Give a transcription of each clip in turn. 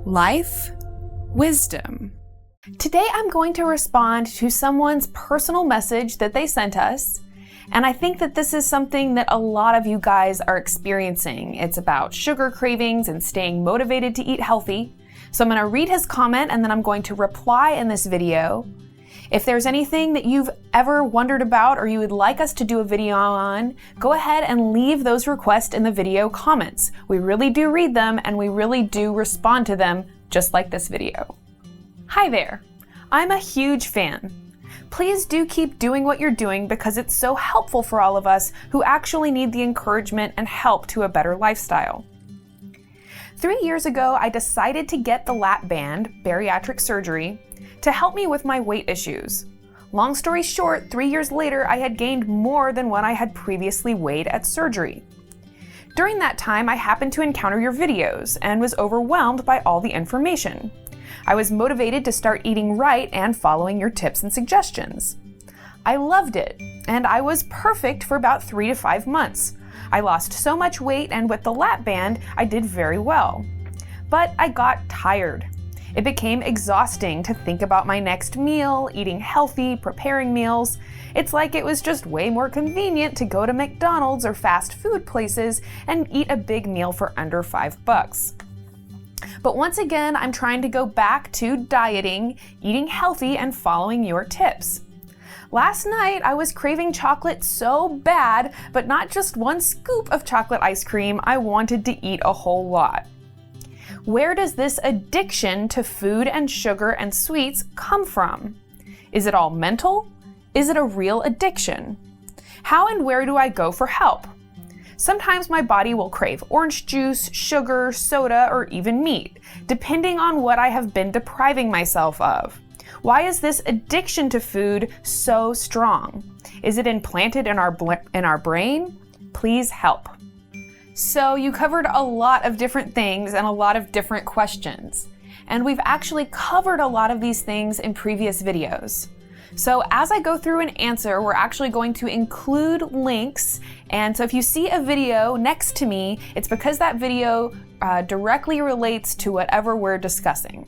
Life Wisdom. Today I'm going to respond to someone's personal message that they sent us, and I think that this is something that a lot of you guys are experiencing. It's about sugar cravings and staying motivated to eat healthy. So I'm going to read his comment and then I'm going to reply in this video. If there's anything that you've ever wondered about or you would like us to do a video on, go ahead and leave those requests in the video comments. We really do read them and we really do respond to them, just like this video. Hi there, I'm a huge fan. Please do keep doing what you're doing because it's so helpful for all of us who actually need the encouragement and help to a better lifestyle. 3 years ago, I decided to get the lap band, bariatric surgery, to help me with my weight issues. Long story short, 3 years later, I had gained more than what I had previously weighed at surgery. During that time, I happened to encounter your videos and was overwhelmed by all the information. I was motivated to start eating right and following your tips and suggestions. I loved it, and I was perfect for about 3 to 5 months. I lost so much weight, and with the lap band, I did very well. But I got tired. It became exhausting to think about my next meal, eating healthy, preparing meals. It's like it was just way more convenient to go to McDonald's or fast food places and eat a big meal for under $5. But once again, I'm trying to go back to dieting, eating healthy, and following your tips. Last night, I was craving chocolate so bad, but not just one scoop of chocolate ice cream, I wanted to eat a whole lot. Where does this addiction to food and sugar and sweets come from? Is it all mental? Is it a real addiction? How and where do I go for help? Sometimes my body will crave orange juice, sugar, soda, or even meat, depending on what I have been depriving myself of. Why is this addiction to food so strong? Is it implanted in our brain? Please help. So you covered a lot of different things and a lot of different questions. And we've actually covered a lot of these things in previous videos. So as I go through and answer, we're actually going to include links. And so if you see a video next to me, it's because that video directly relates to whatever we're discussing.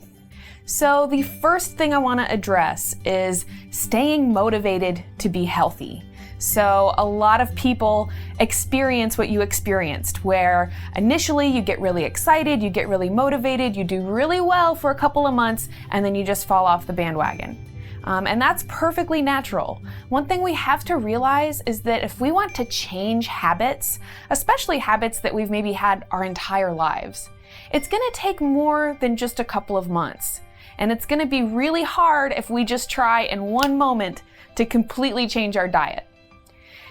So the first thing I want to address is staying motivated to be healthy. So a lot of people experience what you experienced, where initially you get really excited, you get really motivated, you do really well for a couple of months, and then you just fall off the bandwagon. And that's perfectly natural. One thing we have to realize is that if we want to change habits, especially habits that we've maybe had our entire lives, it's going to take more than just a couple of months. And it's going to be really hard if we just try in one moment to completely change our diet.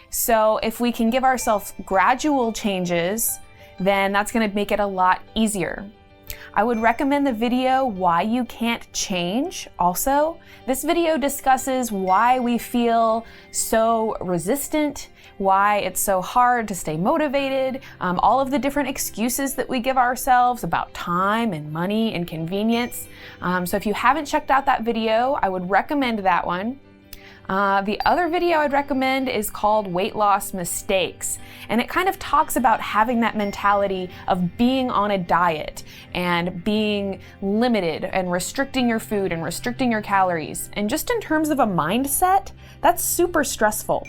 So if we can give ourselves gradual changes, then that's going to make it a lot easier. I would recommend the video Why You Can't Change also. This video discusses why we feel so resistant, why it's so hard to stay motivated, all of the different excuses that we give ourselves about time and money and convenience. So if you haven't checked out that video, I would recommend that one. The other video I'd recommend is called Weight Loss Mistakes, and it kind of talks about having that mentality of being on a diet and being limited and restricting your food and restricting your calories. And just in terms of a mindset, that's super stressful.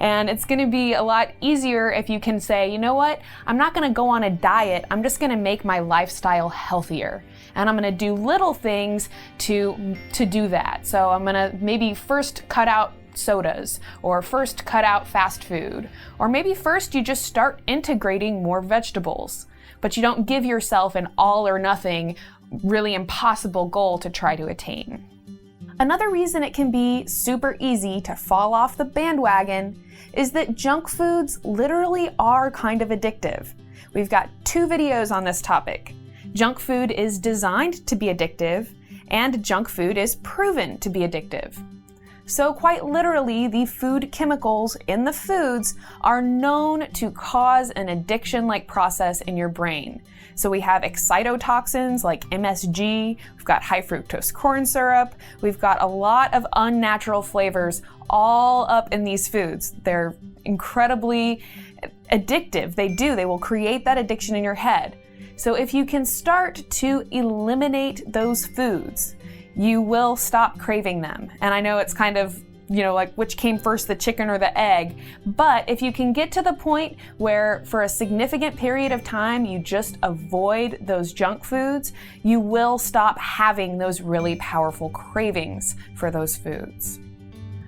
And it's going to be a lot easier if you can say, you know what, I'm not going to go on a diet, I'm just going to make my lifestyle healthier. And I'm going to do little things to do that. So I'm going to maybe first cut out sodas, or first cut out fast food, or maybe first you just start integrating more vegetables, but you don't give yourself an all or nothing, really impossible goal to try to attain. Another reason it can be super easy to fall off the bandwagon is that junk foods literally are kind of addictive. We've got 2 videos on this topic. Junk food is designed to be addictive, and junk food is proven to be addictive. So quite literally, the food chemicals in the foods are known to cause an addiction-like process in your brain. So we have excitotoxins like MSG, we've got high fructose corn syrup, we've got a lot of unnatural flavors all up in these foods. They're incredibly addictive. They will create that addiction in your head. So if you can start to eliminate those foods, you will stop craving them. And I know it's kind of, like which came first, the chicken or the egg, but if you can get to the point where for a significant period of time you just avoid those junk foods, you will stop having those really powerful cravings for those foods.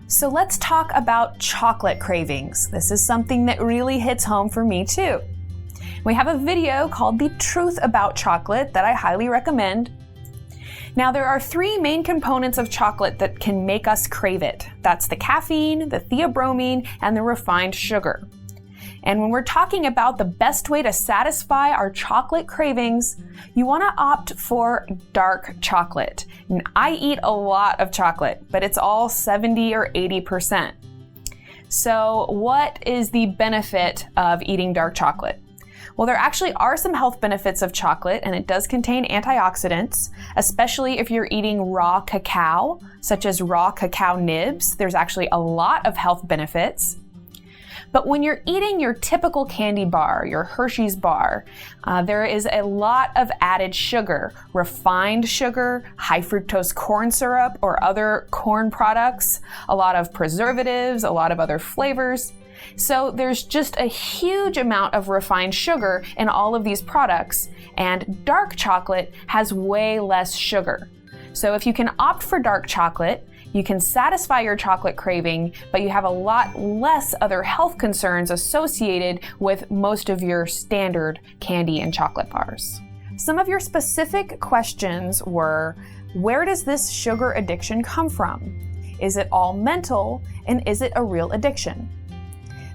So let's talk about chocolate cravings. This is something that really hits home for me too. We have a video called The Truth About Chocolate that I highly recommend. Now, there are 3 main components of chocolate that can make us crave it. That's the caffeine, the theobromine, and the refined sugar. And when we're talking about the best way to satisfy our chocolate cravings, you want to opt for dark chocolate. And I eat a lot of chocolate, but it's all 70 or 80%. So what is the benefit of eating dark chocolate? Well, there actually are some health benefits of chocolate, and it does contain antioxidants, especially if you're eating raw cacao, such as raw cacao nibs. There's actually a lot of health benefits. But when you're eating your typical candy bar, your Hershey's bar, there is a lot of added sugar, refined sugar, high fructose corn syrup or other corn products, a lot of preservatives, a lot of other flavors. So there's just a huge amount of refined sugar in all of these products, and dark chocolate has way less sugar. So if you can opt for dark chocolate, you can satisfy your chocolate craving, but you have a lot less other health concerns associated with most of your standard candy and chocolate bars. Some of your specific questions were, where does this sugar addiction come from? Is it all mental, and is it a real addiction?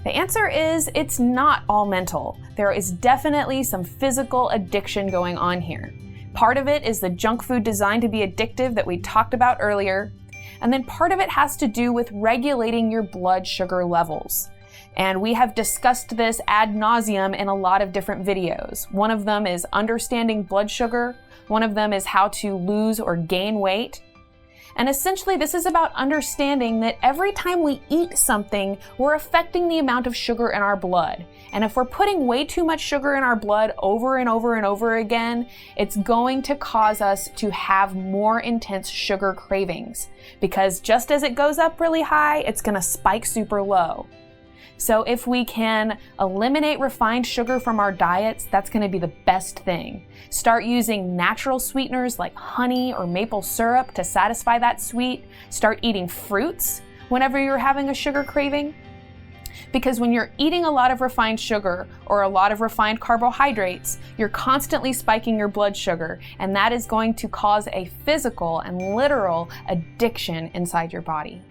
The answer is it's not all mental. There is definitely some physical addiction going on here. Part of it is the junk food designed to be addictive that we talked about earlier. And then part of it has to do with regulating your blood sugar levels. And we have discussed this ad nauseum in a lot of different videos. One of them is understanding blood sugar. One of them is how to lose or gain weight. And essentially, this is about understanding that every time we eat something, we're affecting the amount of sugar in our blood. And if we're putting way too much sugar in our blood over and over and over again, it's going to cause us to have more intense sugar cravings. Because just as it goes up really high, it's going to spike super low. So if we can eliminate refined sugar from our diets, that's going to be the best thing. Start using natural sweeteners like honey or maple syrup to satisfy that sweet. Start eating fruits whenever you're having a sugar craving. Because when you're eating a lot of refined sugar or a lot of refined carbohydrates, you're constantly spiking your blood sugar, and that is going to cause a physical and literal addiction inside your body.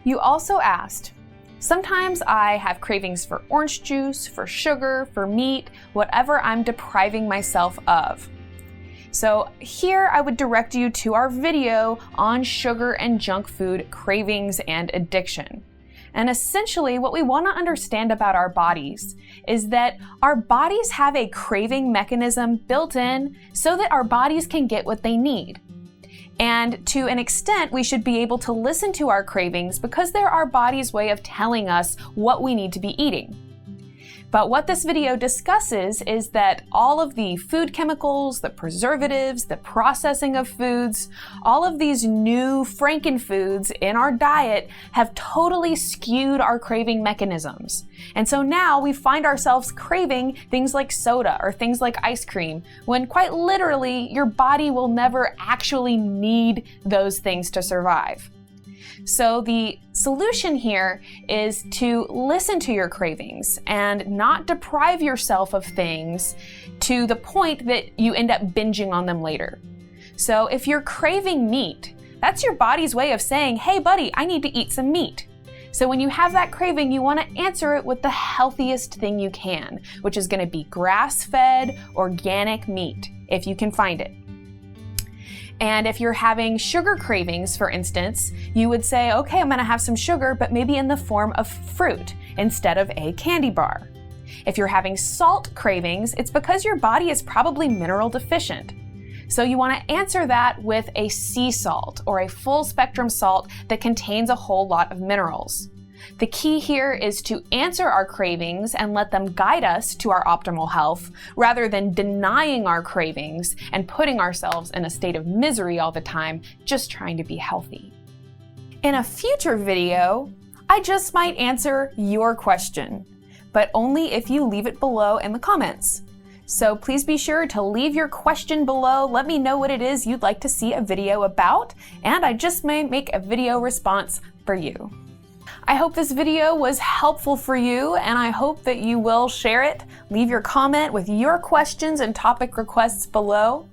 You also asked, sometimes I have cravings for orange juice, for sugar, for meat, whatever I'm depriving myself of. So here I would direct you to our video on sugar and junk food cravings and addiction. And essentially what we want to understand about our bodies is that our bodies have a craving mechanism built in so that our bodies can get what they need. And to an extent, we should be able to listen to our cravings because they're our body's way of telling us what we need to be eating. But what this video discusses is that all of the food chemicals, the preservatives, the processing of foods, all of these new frankenfoods in our diet have totally skewed our craving mechanisms. And so now we find ourselves craving things like soda or things like ice cream, when quite literally your body will never actually need those things to survive. So the solution here is to listen to your cravings and not deprive yourself of things to the point that you end up binging on them later. So if you're craving meat, that's your body's way of saying, hey buddy, I need to eat some meat. So when you have that craving, you want to answer it with the healthiest thing you can, which is going to be grass-fed, organic meat, if you can find it. And if you're having sugar cravings, for instance, you would say, okay, I'm gonna have some sugar, but maybe in the form of fruit instead of a candy bar. If you're having salt cravings, it's because your body is probably mineral deficient. So you wanna answer that with a sea salt or a full spectrum salt that contains a whole lot of minerals. The key here is to answer our cravings and let them guide us to our optimal health, rather than denying our cravings and putting ourselves in a state of misery all the time, just trying to be healthy. In a future video, I just might answer your question, but only if you leave it below in the comments. So please be sure to leave your question below. Let me know what it is you'd like to see a video about, and I just may make a video response for you. I hope this video was helpful for you, and I hope that you will share it. Leave your comment with your questions and topic requests below.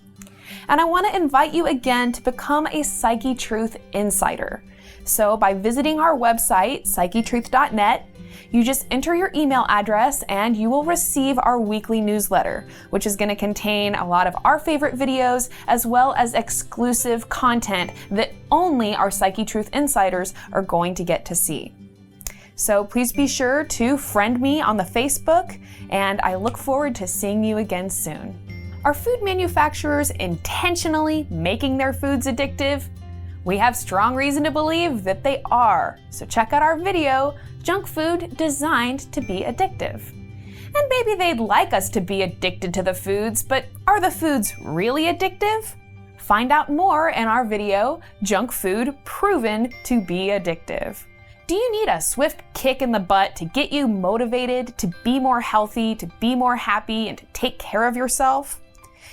And I want to invite you again to become a Psychetruth Insider. So by visiting our website, psychetruth.net, you just enter your email address and you will receive our weekly newsletter, which is going to contain a lot of our favorite videos as well as exclusive content that only our Psychetruth Insiders are going to get to see. So please be sure to friend me on the Facebook, and I look forward to seeing you again soon. Are food manufacturers intentionally making their foods addictive? We have strong reason to believe that they are. So check out our video, Junk Food Designed to be Addictive. And maybe they'd like us to be addicted to the foods, but are the foods really addictive? Find out more in our video, Junk Food Proven to be Addictive. Do you need a swift kick in the butt to get you motivated to be more healthy, to be more happy, and to take care of yourself?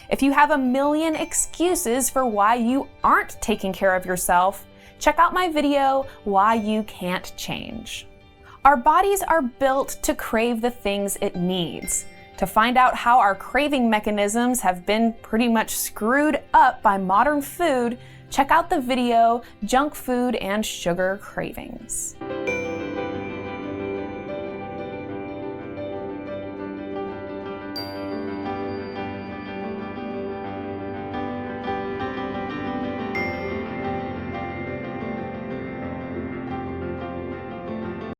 If you have a million excuses for why you aren't taking care of yourself, check out my video, Why You Can't Change. Our bodies are built to crave the things it needs. To find out how our craving mechanisms have been pretty much screwed up by modern food, check out the video, Junk Food and Sugar Cravings.